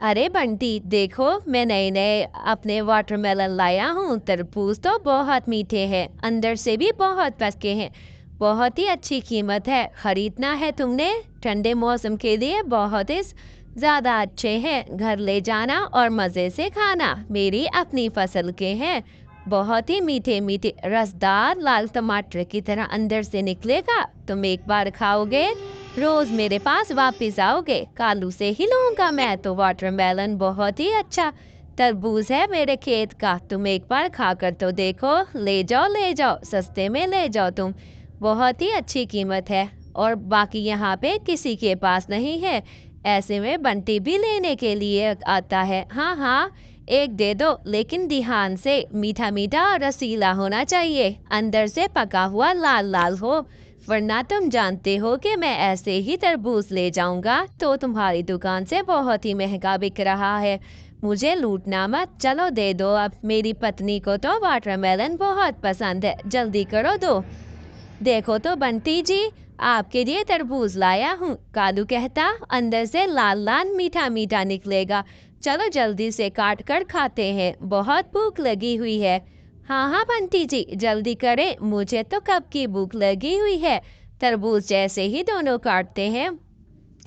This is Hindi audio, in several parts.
अरे बंटी देखो, मैं नए नए अपने वाटरमेलन लाया हूँ। तरबूज तो बहुत मीठे हैं, अंदर से भी बहुत पके हैं। बहुत ही अच्छी कीमत है। खरीदना है तुमने? ठंडे मौसम के लिए बहुत ही ज़्यादा अच्छे हैं। घर ले जाना और मज़े से खाना। मेरी अपनी फसल के हैं। बहुत ही मीठे मीठे रसदार लाल टमाटर की तरह अंदर से निकलेगा। तुम एक बार खाओगे रोज मेरे पास वापस आओगे। कालू से ही लूंगा मैं तो। वाटरमेलन बहुत ही अच्छा तरबूज है मेरे खेत का। तुम एक बार खाकर तो देखो। ले जाओ, सस्ते में ले जाओ तुम। बहुत ही अच्छी कीमत है और बाकी यहाँ पे किसी के पास नहीं है। ऐसे में बंटी भी लेने के लिए आता है। हाँ हाँ, एक दे दो, लेकिन ध्यान से। मीठा मीठा और रसीला होना चाहिए, अंदर से पका हुआ लाल लाल हो, वरना तुम जानते हो कि मैं ऐसे ही तरबूज ले जाऊंगा तो तुम्हारी दुकान से बहुत ही महंगा बिक रहा है। मुझे लूटना मत। चलो दे दो अब। मेरी पत्नी को तो वाटरमेलन बहुत पसंद है। जल्दी करो दो। देखो तो बंटी जी, आपके लिए तरबूज लाया हूँ। कालू कहता अंदर से लाल लाल मीठा मीठा निकलेगा। चलो जल्दी से काट कर खाते हैं, बहुत भूख लगी हुई है। हाँ हाँ बंटी जी, जल्दी करें, मुझे तो कब की भूख लगी हुई है। तरबूज जैसे ही दोनों काटते हैं।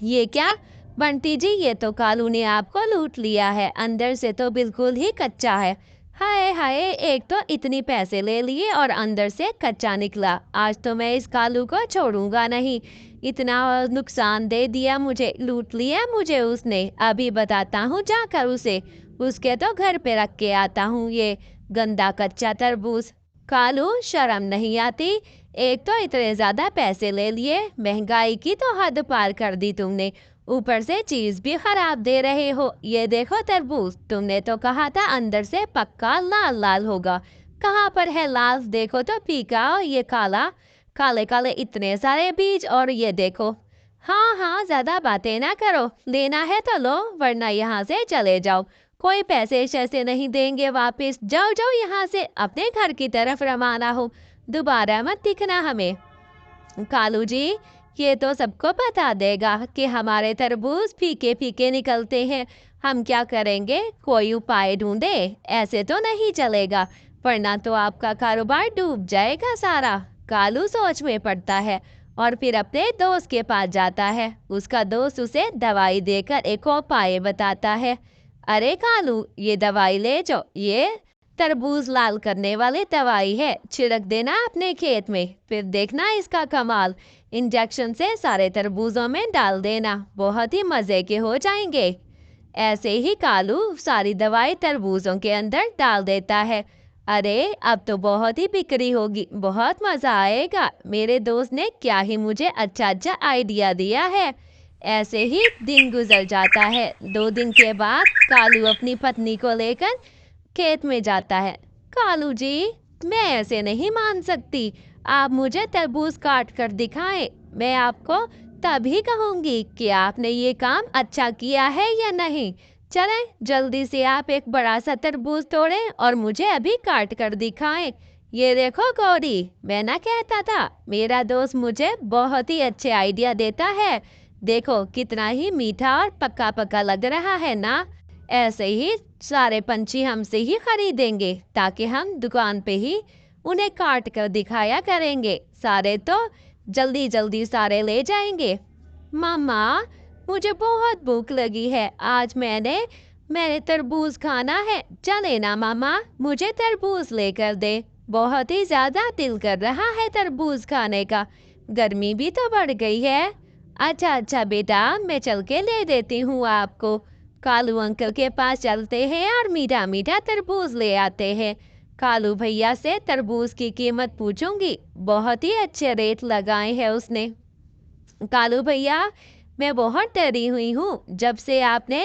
ये क्या बंटी जी, ये तो कालू ने आपको लूट लिया है। अंदर से तो बिल्कुल ही कच्चा है। हाय हाय, एक तो इतनी पैसे ले लिए और अंदर से कच्चा निकला। आज तो मैं इस कालू को छोड़ूंगा नहीं। इतना नुकसान दे दिया मुझे, लूट लिया मुझे उसने। अभी बताता हूँ जाकर उसे। उसके तो घर पे रख के आता हूँ ये गंदा कच्चा तरबूज। कालू, शर्म नहीं आती? एक तो इतने ज्यादा पैसे ले लिए, महंगाई की तो हद पार कर दी तुमने। ऊपर से चीज भी खराब दे रहे हो। ये देखो तरबूज, तुमने तो कहा था अंदर से पक्का लाल लाल होगा। कहाँ पर है लाल? देखो तो फीका और ये काला। काले काले इतने सारे बीज, और ये देखो। हाँ हाँ, ज्यादा बातें ना करो। लेना है तो लो, वरना यहाँ से चले जाओ। कोई पैसे शैसे नहीं देंगे वापस। जाओ जाओ यहाँ से, अपने घर की तरफ रवाना हो। दोबारा मत दिखना हमें। कालू जी, ये तो सबको बता देगा कि हमारे तरबूज फीके फीके निकलते हैं। हम क्या करेंगे? कोई उपाय ढूंढे। ऐसे तो नहीं चलेगा, वरना तो आपका कारोबार डूब जाएगा सारा। कालू सोच में पड़ता है और फिर अपने दोस्त के पास जाता है। उसका दोस्त उसे दवाई देकर एक उपाय बताता है। अरे कालू, ये दवाई ले जाओ। ये तरबूज लाल करने वाली दवाई है। छिड़क देना अपने खेत में, फिर देखना इसका कमाल। इंजेक्शन से सारे तरबूजों में डाल देना, बहुत ही मजे के हो जाएंगे। ऐसे ही कालू सारी दवाई तरबूजों के अंदर डाल देता है। अरे अब तो बहुत ही बिक्री होगी, बहुत मजा आएगा। मेरे दोस्त ने क्या ही मुझे अच्छा अच्छा आइडिया दिया है। ऐसे ही दिन गुजर जाता है। 2 दिन के बाद कालू अपनी पत्नी को लेकर खेत में जाता है। कालू जी, मैं ऐसे नहीं मान सकती। आप मुझे तरबूज काट कर दिखाएं, मैं आपको तभी कहूंगी कि आपने ये काम अच्छा किया है या नहीं। चलें, जल्दी से आप एक बड़ा सा तरबूज तोड़ें और मुझे अभी काट कर दिखाएं। ये देखो गौरी, मैं ना कहता था मेरा दोस्त मुझे बहुत ही अच्छे आइडिया देता है। देखो कितना ही मीठा और पक्का पक्का लग रहा है ना। ऐसे ही सारे पंछी हमसे ही खरीदेंगे, ताकि हम दुकान पे ही उन्हें काट कर दिखाया करेंगे। सारे तो जल्दी जल्दी सारे ले जाएंगे। मामा, मुझे बहुत भूख लगी है। आज मैंने मैंने तरबूज खाना है। चले ना मामा, मुझे तरबूज लेकर दे। बहुत ही ज्यादा दिल कर रहा है तरबूज खाने का। गर्मी भी तो बढ़ गई है। अच्छा अच्छा बेटा, मैं चल के ले देती हूँ आपको। कालू अंकल के पास चलते हैं और मीठा मीठा तरबूज ले आते हैं। कालू भैया से तरबूज की कीमत पूछूंगी। बहुत ही अच्छे रेट लगाए हैं उसने। कालू भैया, मैं बहुत डरी हुई हूँ जब से आपने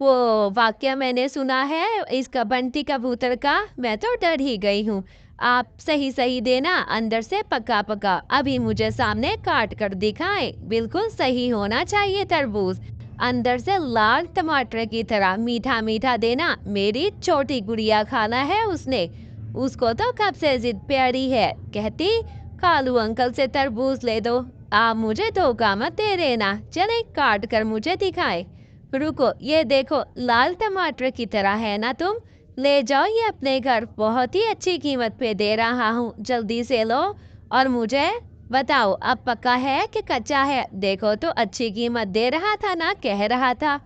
वो वाक्य मैंने सुना है इसका बंटी कबूतर का। मैं तो डर ही गई हूँ। आप सही सही देना, अंदर से पका पका। अभी मुझे सामने काट कर दिखाएं। बिल्कुल सही होना चाहिए तरबूज, अंदर से लाल टमाटर की तरह मीठा मीठा देना। मेरी छोटी गुड़िया खाना है उसने। उसको तो कब से जिद प्यारी है, कहती कालू अंकल से तरबूज ले दो। आप मुझे धोखा मत दे देना। चले काट कर मुझे दिखाए। रुको, ये देखो, लाल टमाटर की तरह है ना तुम? ले जाओ ये अपने घर, बहुत ही अच्छी कीमत पे दे रहा हूँ, जल्दी से लो और मुझे बताओ अब पका है कि कच्चा है। देखो तो अच्छी कीमत दे रहा था ना, कह रहा था।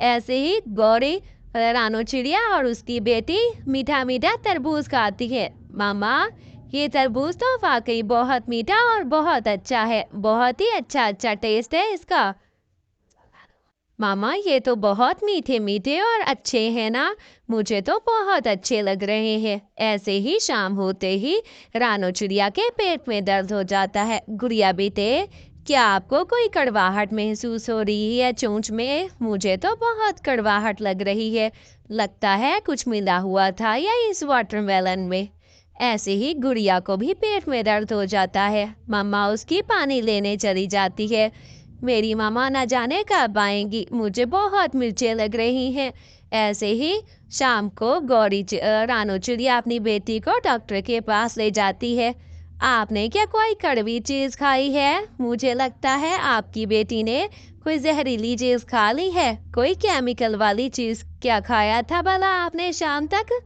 ऐसे ही गौरी रानो चिड़िया और उसकी बेटी मीठा मीठा तरबूज खाती है। मामा, ये तरबूज तो वाकई बहुत मीठा और बहुत अच्छा है, बहुत ही अच्छा अच्छा टेस्ट है इसका। मामा, ये तो बहुत मीठे मीठे और अच्छे हैं ना, मुझे तो बहुत अच्छे लग रहे हैं। ऐसे ही शाम होते ही रानो चिड़िया के पेट में दर्द हो जाता है। गुड़िया बेटे, क्या आपको कोई कड़वाहट महसूस हो रही है चोंच में? मुझे तो बहुत कड़वाहट लग रही है, लगता है कुछ मिला हुआ था या इस वाटरमेलन में। ऐसे ही गुड़िया को भी पेट में दर्द हो जाता है। मम्मा उसकी पानी लेने चली जाती है। मेरी मामा ना जाने कब आएंगी, मुझे बहुत मिर्चें लग रही हैं। ऐसे ही शाम को रानो चिड़िया अपनी बेटी को डॉक्टर के पास ले जाती है। आपने क्या कोई कड़वी चीज खाई है? मुझे लगता है आपकी बेटी ने कोई जहरीली चीज खा ली है। कोई केमिकल वाली चीज क्या खाया था भला आपने शाम तक?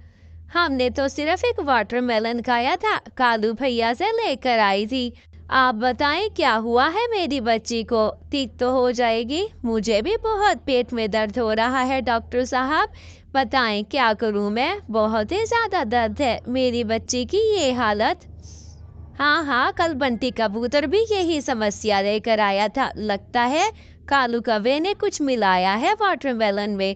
हमने तो सिर्फ एक वाटरमेलन खाया था, कालू भैया से लेकर आई थी। आप बताएं क्या हुआ है मेरी बच्ची को? ठीक तो हो जाएगी? मुझे भी बहुत पेट में दर्द हो रहा है डॉक्टर साहब, बताएं क्या करूं मैं? बहुत ही ज्यादा दर्द है मेरी बच्ची की ये हालत। हाँ हाँ, कल बंटी कबूतर भी यही समस्या लेकर आया था, लगता है कालू कौवे ने कुछ मिलाया है वाटरमेलन में।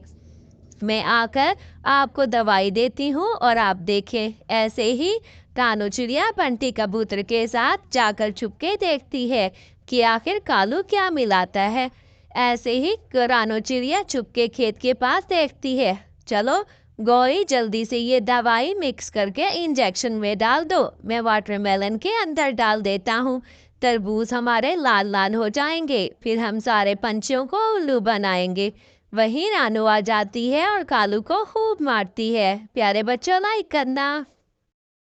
मैं आकर आपको दवाई देती हूँ और आप देखें। ऐसे ही रानो चिड़िया बंटी कबूतर के साथ जाकर छुपके देखती है कि आखिर कालू क्या मिलाता है। ऐसे ही रानो चिड़िया छुपके खेत के पास देखती है। चलो गौरी, जल्दी से ये दवाई मिक्स करके इंजेक्शन में डाल दो, मैं वाटरमेलन के अंदर डाल देता हूँ। तरबूज हमारे लाल लाल हो जाएंगे, फिर हम सारे पंछियों को उल्लू बनाएंगे। वहीं रानू आ जाती है और कालू को खूब मारती है। प्यारे बच्चों, लाइक करना।